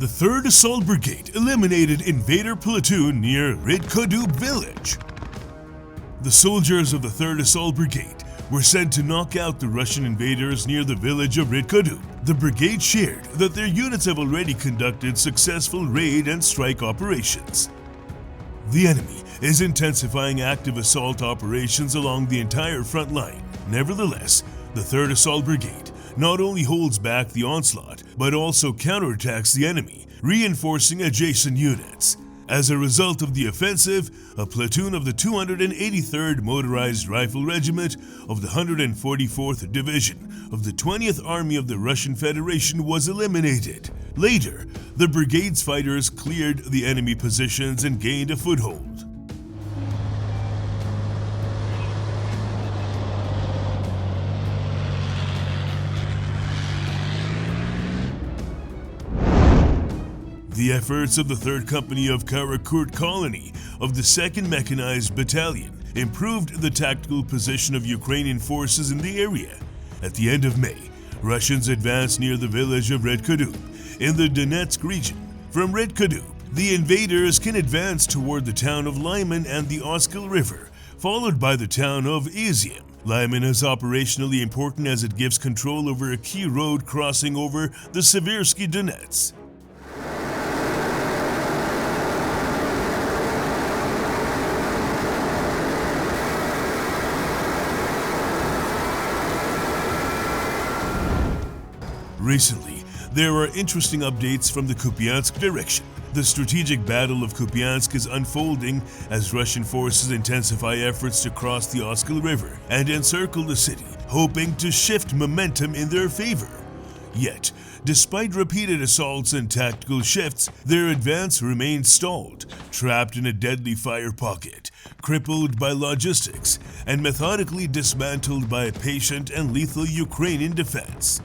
The 3rd Assault Brigade eliminated invader platoon near Ridkodub village. The soldiers of the 3rd Assault Brigade were sent to knock out the Russian invaders near the village of Ridkodub. The brigade shared that their units have already conducted successful raid and strike operations. The enemy is intensifying active assault operations along the entire front line. Nevertheless, the 3rd Assault Brigade not only holds back the onslaught, but also counterattacks the enemy, reinforcing adjacent units. As a result of the offensive, a platoon of the 283rd Motorized Rifle Regiment of the 144th Division of the 20th Army of the Russian Federation was eliminated. Later, the brigade's fighters cleared the enemy positions and gained a foothold. The efforts of the 3rd Company of Karakurt Colony of the 2nd Mechanized Battalion improved the tactical position of Ukrainian forces in the area. At the end of May, Russians advanced near the village of Ridkodub in the Donetsk region. From Ridkodub, the invaders can advance toward the town of Lyman and the Oskil River, followed by the town of Izium. Lyman is operationally important as it gives control over a key road crossing over the Seversky Donets. Recently, there are interesting updates from the Kupiansk direction. The strategic battle of Kupiansk is unfolding as Russian forces intensify efforts to cross the Oskil River and encircle the city, hoping to shift momentum in their favor. Yet, despite repeated assaults and tactical shifts, their advance remains stalled, trapped in a deadly fire pocket, crippled by logistics, and methodically dismantled by a patient and lethal Ukrainian defense.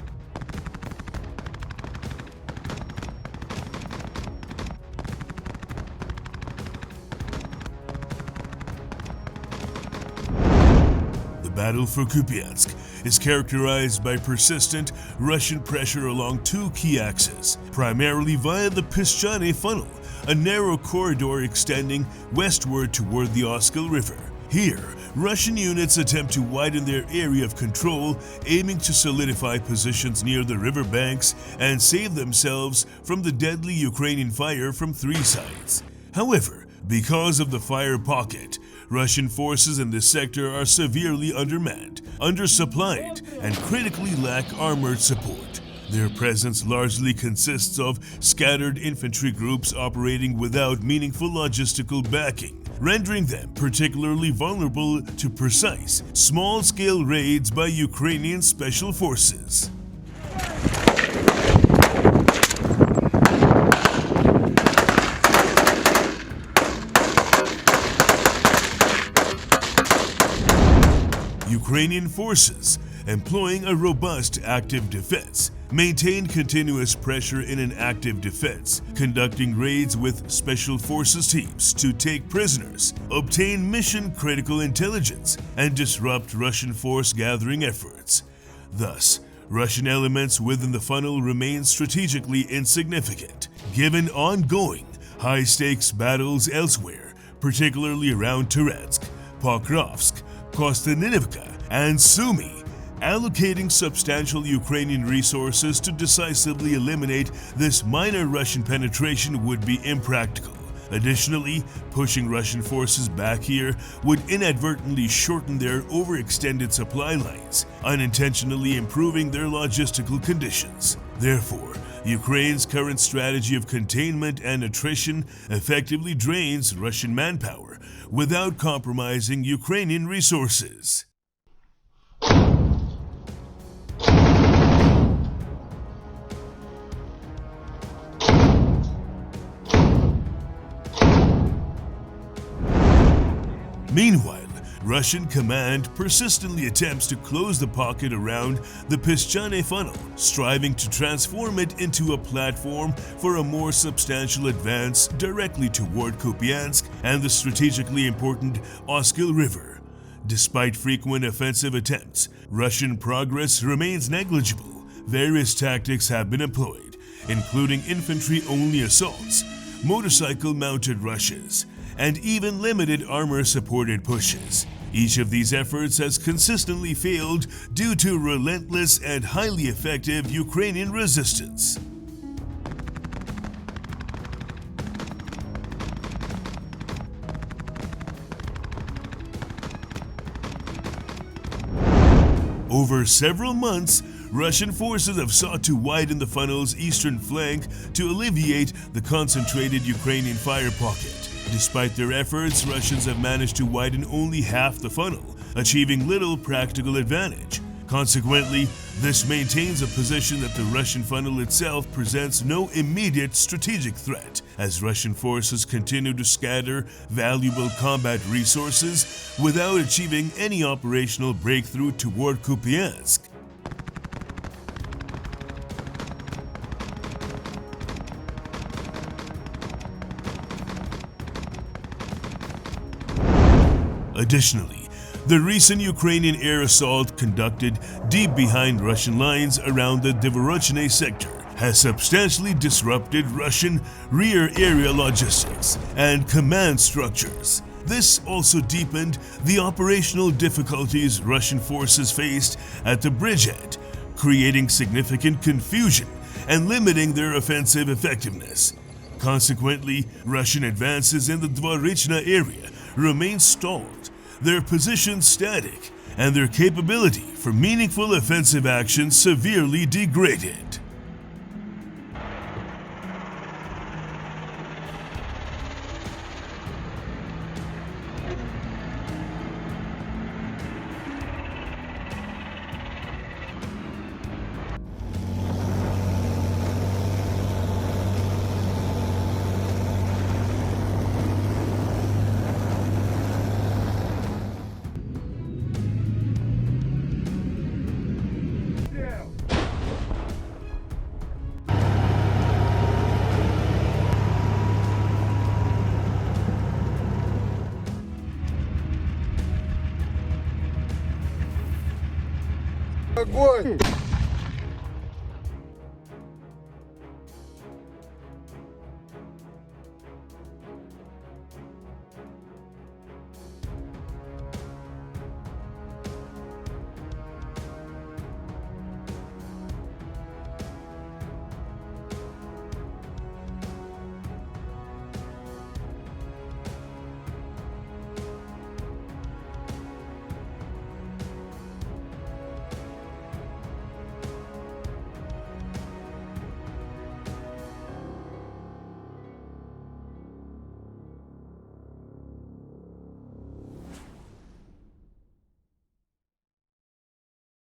The battle for Kupiansk is characterized by persistent Russian pressure along two key axes, primarily via the Pischane Funnel, a narrow corridor extending westward toward the Oskil River. Here, Russian units attempt to widen their area of control, aiming to solidify positions near the river banks and save themselves from the deadly Ukrainian fire from three sides. However, because of the fire pocket, Russian forces in this sector are severely undermanned, undersupplied, and critically lack armored support. Their presence largely consists of scattered infantry groups operating without meaningful logistical backing, rendering them particularly vulnerable to precise, small-scale raids by Ukrainian special forces. Ukrainian forces, employing a robust active defense, maintain continuous pressure in an active defense, conducting raids with special forces teams to take prisoners, obtain mission-critical intelligence, and disrupt Russian force gathering efforts. Thus, Russian elements within the funnel remain strategically insignificant, given ongoing, high-stakes battles elsewhere, particularly around Donetsk, Pokrovsk, Kostanivka, and Sumy, allocating substantial Ukrainian resources to decisively eliminate this minor Russian penetration would be impractical. Additionally, pushing Russian forces back here would inadvertently shorten their overextended supply lines, unintentionally improving their logistical conditions. Therefore, Ukraine's current strategy of containment and attrition effectively drains Russian manpower without compromising Ukrainian resources. Meanwhile, Russian command persistently attempts to close the pocket around the Pischane Funnel, striving to transform it into a platform for a more substantial advance directly toward Kupiansk and the strategically important Oskil River. Despite frequent offensive attempts, Russian progress remains negligible. Various tactics have been employed, including infantry-only assaults, motorcycle-mounted rushes, and even limited armor-supported pushes. Each of these efforts has consistently failed due to relentless and highly effective Ukrainian resistance. Over several months, Russian forces have sought to widen the funnel's eastern flank to alleviate the concentrated Ukrainian fire pocket. Despite their efforts, Russians have managed to widen only half the funnel, achieving little practical advantage. Consequently, this maintains a position that the Russian funnel itself presents no immediate strategic threat, as Russian forces continue to scatter valuable combat resources without achieving any operational breakthrough toward Kupiansk. Additionally, the recent Ukrainian air assault conducted deep behind Russian lines around the Dvorochny sector has substantially disrupted Russian rear area logistics and command structures. This also deepened the operational difficulties Russian forces faced at the bridgehead, creating significant confusion and limiting their offensive effectiveness. Consequently, Russian advances in the Dvorochny area remain stalled, their position static, and their capability for meaningful offensive action severely degraded. Огонь!